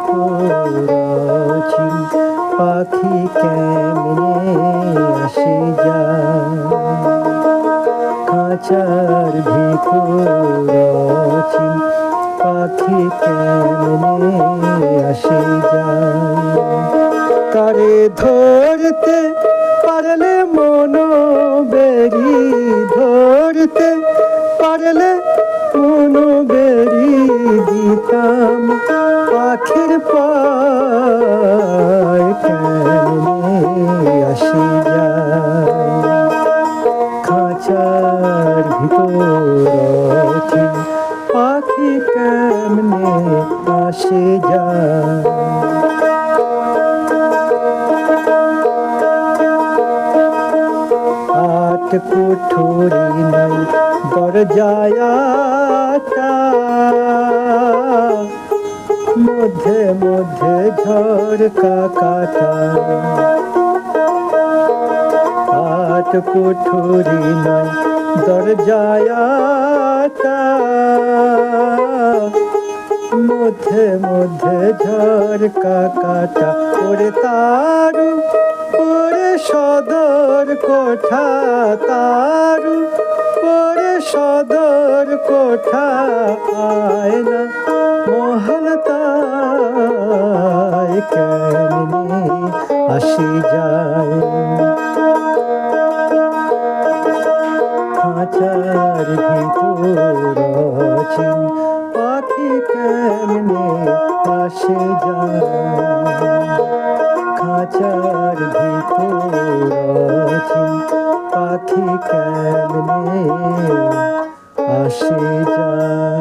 ভিতর পাখি কেমনে আসে যায়, খাঁচার ভিতর পাখি কেমনে আসে যায়। তারে ধরতে পারলে মনো বেরি, ধরতে পারলে মনো বেরি দিতাম পাখির পায় কেমনে আসি যায়, খাঁচার ভিতর পাখি কেমনে আসে যায়। আট কুঠুরি নাই দরজায় আটা, মধ্যে মধ্যে ঝরকা কাটা। আট কুঠুরি নাই দরজায় আটা, মধ্যে মধ্যে ঝরকা কাটা। ওরে তারু ওরে সদর কোঠা, তারু ওরে সদর কোঠা, আয়না মহল তাই কেমনে আসি যায়, খাঁচার ভিতর পাখি কেমনে আসে যায়, খাঁচার ভিতর পাখি কেমনে আসে যায়।